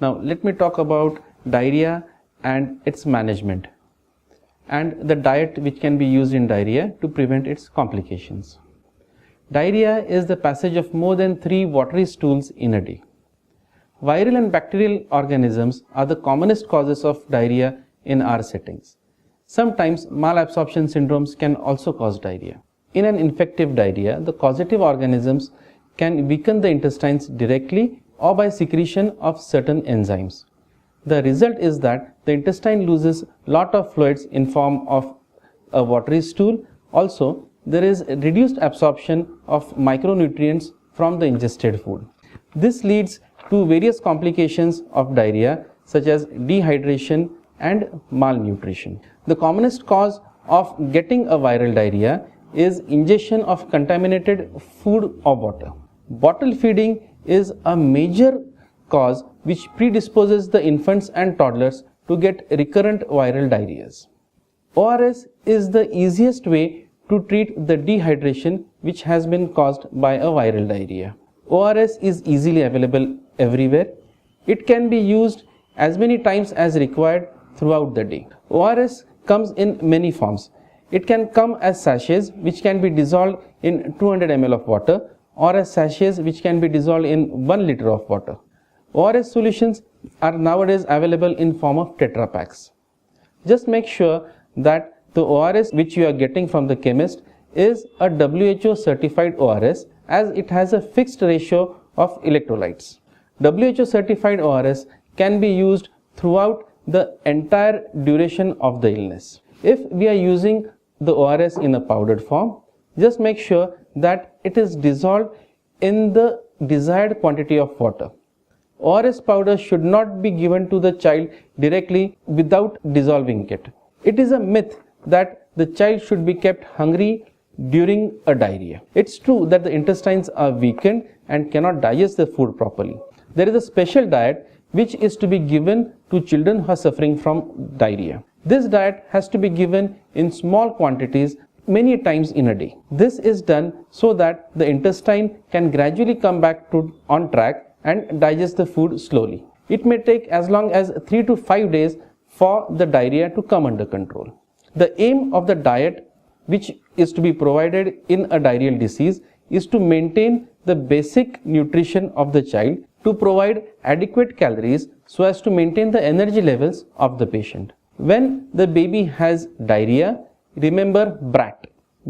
Now let me talk about diarrhea and its management and the diet which can be used in diarrhea to prevent its complications. Diarrhea is the passage of more than 3 watery stools in a day. Viral and bacterial organisms are the commonest causes of diarrhea in our settings. Sometimes malabsorption syndromes can also cause diarrhea. In an infective diarrhea, the causative organisms can weaken the intestines directly or by secretion of certain enzymes. The result is that the intestine loses lot of fluids in form of a watery stool. Also, there is reduced absorption of micronutrients from the ingested food. This leads to various complications of diarrhea such as dehydration and malnutrition. The commonest cause of getting a viral diarrhea is ingestion of contaminated food or water. Bottle feeding is a major cause which predisposes the infants and toddlers to get recurrent viral diarrheas. ORS is the easiest way to treat the dehydration which has been caused by a viral diarrhea. ORS is easily available everywhere. It can be used as many times as required throughout the day. ORS comes in many forms. It can come as sachets which can be dissolved in 200 ml of water or as sachets which can be dissolved in 1 liter of water. ORS solutions are nowadays available in form of Tetra packs. Just make sure that the ORS which you are getting from the chemist is a WHO certified ORS, as it has a fixed ratio of electrolytes. WHO certified ORS can be used throughout the entire duration of the illness. If we are using the ORS in a powdered form, just make sure that it is dissolved in the desired quantity of water. ORS powder should not be given to the child directly without dissolving it. It is a myth that the child should be kept hungry during a diarrhea. It's true that the intestines are weakened and cannot digest the food properly. There is a special diet which is to be given to children who are suffering from diarrhea. This diet has to be given in small quantities many times in a day. This is done so that the intestine can gradually come back on track and digest the food slowly. It may take as long as 3 to 5 days for the diarrhea to come under control. The aim of the diet which is to be provided in a diarrheal disease is to maintain the basic nutrition of the child, to provide adequate calories so as to maintain the energy levels of the patient. When the baby has diarrhea, remember BRAT,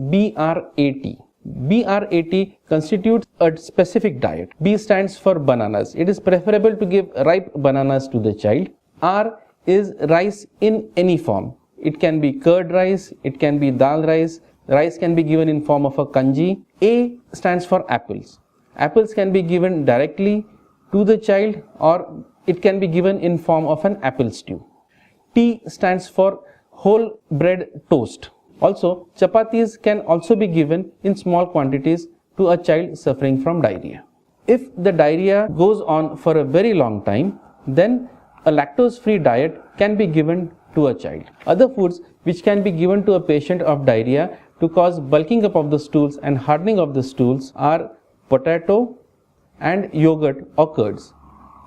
B-R-A-T. B-R-A-T constitutes a specific diet. B stands for bananas. It is preferable to give ripe bananas to the child. R is rice in any form. It can be curd rice, it can be dal rice. Rice can be given in form of a kanji. A stands for apples. Apples can be given directly to the child or it can be given in form of an apple stew. T stands for whole bread toast. Also, chapatis can also be given in small quantities to a child suffering from diarrhea. If the diarrhea goes on for a very long time, then a lactose-free diet can be given to a child. Other foods which can be given to a patient of diarrhea to cause bulking up of the stools and hardening of the stools are potato and yogurt or curds.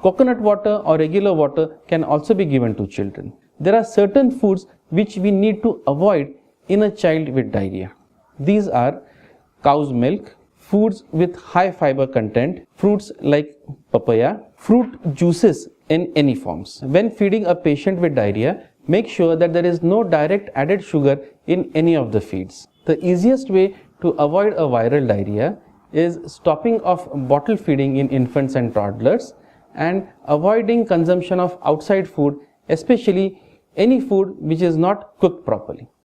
Coconut water or regular water can also be given to children. There are certain foods which we need to avoid in a child with diarrhea. These are cow's milk, foods with high fiber content, fruits like papaya, fruit juices in any forms. When feeding a patient with diarrhea, make sure that there is no direct added sugar in any of the feeds. The easiest way to avoid a viral diarrhea is stopping of bottle feeding in infants and toddlers and avoiding consumption of outside food, especially any food which is not cooked properly.